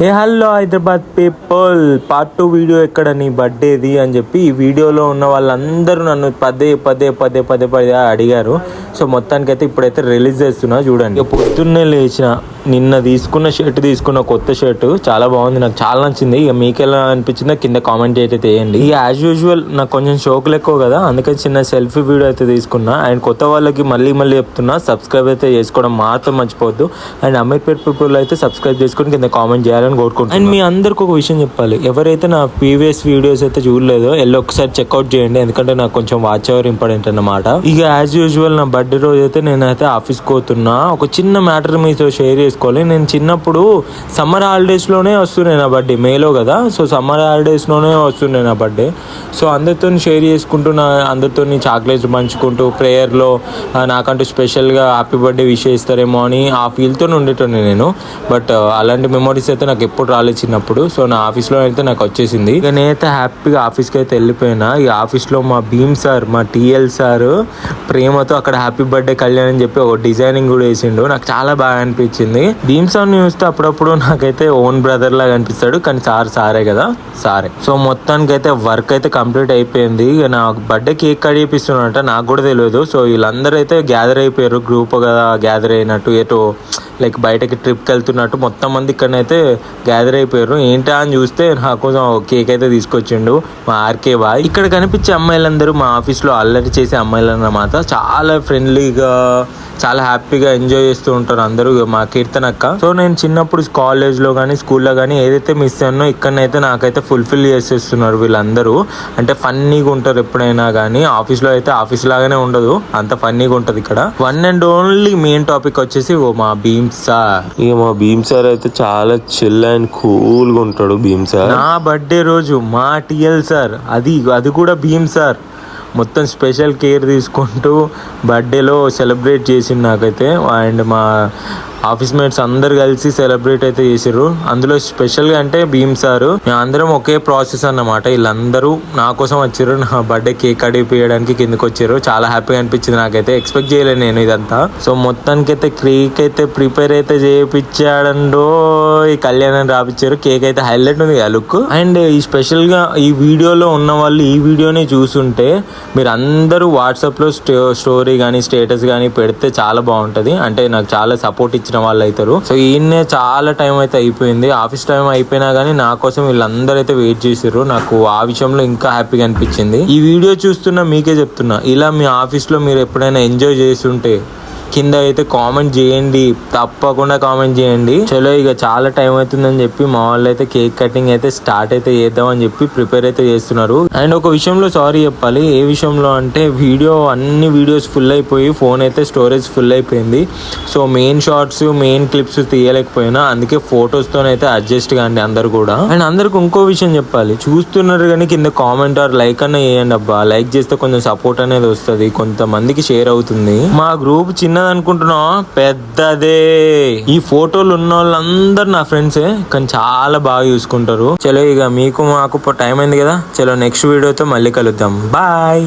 Hello Hyderabad people, part 2 video ఎక్కడ నీ బర్త్డేది అని చెప్పి ఈ వీడియోలో ఉన్న వాళ్ళందరూ నన్ను పదే పదే పదే పదే పదే అడిగారు. సో మొత్తానికైతే ఇప్పుడైతే రిలీజ్ చేస్తున్నా చూడండి. పొద్దున్నే లేచిన నిన్న తీసుకున్న కొత్త షర్ట్ చాలా బాగుంది, నాకు చాలా నచ్చింది. ఇక మీకు ఎలా అనిపించిందో కింద కామెంట్ అయితే చేయండి. ఇక యాజ్ యూజువల్ నాకు కొంచెం షోకులు ఎక్కువ కదా, అందుకని చిన్న సెల్ఫీ వీడియో అయితే తీసుకున్నా. అండ్ కొత్త వాళ్ళకి మళ్ళీ చెప్తున్నా, సబ్స్క్రైబ్ అయితే చేసుకోవడం మాత్రం మర్చిపోవద్దు. అండ్ అమీర్పేట్ పీపుల్ అయితే సబ్స్క్రైబ్ చేసుకుని కింద కామెంట్ చేయాలని కోరుకుంటున్నాను. అండ్ మీ అందరికి ఒక విషయం చెప్పాలి, ఎవరైతే నా ప్రీవియస్ వీడియోస్ అయితే చూడలేదో ఒకసారి చెక్అవుట్ చేయండి, ఎందుకంటే నాకు కొంచెం వాచ్ అవర్ ఇంపార్టెంట్ అన్నమాట. ఇక యాజ్ యూజువల్ నా బర్త్డే రోజు అయితే నేనైతే ఆఫీస్కి పోతున్నా. ఒక చిన్న మ్యాటర్ మీతో షేర్ చేసుకోవాలి. నేను చిన్నప్పుడు సమ్మర్ హాలిడేస్లోనే వస్తుండే నా బర్త్డే, మేలో కదా. సో సమ్మర్ హాలిడేస్లోనే వస్తుండే నా బర్త్డే. సో అందరితో షేర్ చేసుకుంటూ అందరితో చాక్లెట్స్ పంచుకుంటూ ప్రేయర్లో నాకంటూ స్పెషల్గా హ్యాపీ బర్త్డే విష్ చేస్తారేమో అని ఆ ఫీల్తో ఉండేటోనే నేను. బట్ అలాంటి మెమరీస్ అయితే నాకు ఎప్పుడు రాలేదు చిన్నప్పుడు. సో నా ఆఫీస్లో అయితే నాకు వచ్చేసింది. ఇక నేనైతే హ్యాపీగా ఆఫీస్కి అయితే వెళ్ళిపోయినా. ఈ ఆఫీస్లో మా భీమ్ సార్, మా టీఎల్ సార్ ప్రేమతో అక్కడ హ్యాపీ బర్త్డే కళ్యాణ్ అని చెప్పి ఒక డిజైనింగ్ కూడా వేసిండు. నాకు చాలా బాగా అనిపించింది. భీమ్ సార్ని చూస్తే అప్పుడప్పుడు నాకైతే ఓన్ బ్రదర్ లాగా అనిపిస్తాడు, కానీ సారే కదా, సారే. సో మొత్తానికి అయితే వర్క్ అయితే కంప్లీట్ అయిపోయింది. ఇక నా బర్త్డే కేక్ కట్ చేపిస్తున్నట్ట నాకు కూడా తెలియదు. సో వీళ్ళందరూ అయితే గ్యాదర్ అయిపోయారు, గ్రూప్ కదా గ్యాదర్ అయినట్టు, ఏటో లైక్ బయటకి ట్రిప్కి వెళ్తున్నట్టు మొత్తం మంది ఇక్కడనైతే గ్యాదర్ అయిపోయారు. ఏంటా అని చూస్తే నా కోసం కేక్ అయితే తీసుకొచ్చిండు మా ఆర్కే బాయ్. ఇక్కడ కనిపించే అమ్మాయిలందరూ మా ఆఫీస్లో అల్లరి చేసే అమ్మాయిలు అన్నమాట. చాలా ఫ్రెండ్లీగా, చాలా హ్యాపీగా ఎంజాయ్ చేస్తూ ఉంటారు అందరూ, మా కీర్తన అక్క. సో నేను చిన్నప్పుడు కాలేజ్లో కానీ స్కూల్లో కానీ ఏదైతే మిస్ అయ్యానో ఇక్కడనైతే నాకైతే ఫుల్ఫిల్ చేసేస్తున్నారు వీళ్ళందరూ. అంటే ఫన్నీగా ఉంటారు ఎప్పుడైనా కానీ. ఆఫీస్లో అయితే ఆఫీస్ లాగానే ఉండదు, అంత ఫన్నీగా ఉంటుంది ఇక్కడ. One and only main topic వచ్చేసి మా భీమ్ సార్. ఇక మా భీమ్ సార్ అయితే చాలా చిల్ అండ్ కూల్గా ఉంటాడు భీమ్ సార్. నా బర్త్డే రోజు మా టీఎల్ సార్, అది కూడా భీమ్ సార్ మొత్తం స్పెషల్ కేర్ తీసుకుంటూ బర్త్డేలో సెలబ్రేట్ చేసింది నాకైతే. అండ్ మా ఆఫీస్ మేట్స్ అందరు కలిసి సెలబ్రేట్ అయితే చేసారు. అందులో స్పెషల్గా అంటే భీమ్ సారు, మేము అందరం ఒకే ప్రాసెస్ అన్నమాట. వీళ్ళందరూ నా కోసం వచ్చారు, నా బర్త్డే కేక్ కడిగిపోయడానికి కిందకి వచ్చారు. చాలా హ్యాపీగా అనిపించింది నాకైతే, ఎక్స్పెక్ట్ చేయలేదు నేను ఇదంతా. సో మొత్తానికి అయితే కేక్ అయితే ప్రిపేర్ అయితే చేయించాడండో, ఈ కళ్యాణం రాపిచ్చారు. కేక్ అయితే హైలైట్ ఉంది ఆ లుక్. అండ్ ఈ స్పెషల్గా ఈ వీడియోలో ఉన్న వాళ్ళు ఈ వీడియోని చూసుంటే మీరు అందరూ వాట్సాప్లో స్టోరీ కానీ స్టేటస్ కానీ పెడితే చాలా బాగుంటుంది. అంటే నాకు చాలా సపోర్ట్ ఇచ్చిన వాళ్ళు అవుతారు. సో ఈయన్నే చాలా టైం అయితే అయిపోయింది, ఆఫీస్ టైం అయిపోయినా కానీ నా కోసం వీళ్ళందరూ అయితే వెయిట్ చేసారు. నాకు ఆ విషయంలో ఇంకా హ్యాపీగా అనిపించింది. ఈ వీడియో చూస్తున్నా మీకే చెప్తున్నా, ఇలా మీ ఆఫీస్లో మీరు ఎప్పుడైనా ఎంజాయ్ చేస్తుంటే కింద అయితే కామెంట్ చేయండి, తప్పకుండా కామెంట్ చేయండి. చలో ఇక చాలా టైం అవుతుందని చెప్పి మా వాళ్ళు అయితే కేక్ కటింగ్ అయితే స్టార్ట్ అయితే చేద్దామని చెప్పి ప్రిపేర్ అయితే చేస్తున్నారు. అండ్ ఒక విషయంలో సారీ చెప్పాలి. ఏ విషయంలో అంటే అన్ని వీడియోస్ ఫుల్ అయిపోయి ఫోన్ అయితే స్టోరేజ్ ఫుల్ అయిపోయింది. So main shorts, main clips తీయలేకపోయినా, అందుకే ఫొటోస్తోనైతే అడ్జస్ట్ కాండి అందరు కూడా. అండ్ అందరికి ఇంకో విషయం చెప్పాలి, చూస్తున్నారు కానీ కింద కామెంట్ ఆర్ లైక్ అన్న చేయండి అబ్బా. లైక్ చేస్తే కొంచెం సపోర్ట్ అనేది వస్తుంది, కొంతమందికి షేర్ అవుతుంది. మా గ్రూప్ చిన్న అనుకుంటున్నా, పెద్దదే. ఈ ఫోటోలు ఉన్న వాళ్ళందరూ నా ఫ్రెండ్సే, కానీ చాలా బాగా చూసుకుంటారు. చలో ఇక మీకు మాకు టైం అయింది కదా, చలో నెక్స్ట్ వీడియోతో మళ్ళీ కలుద్దాం. బాయ్.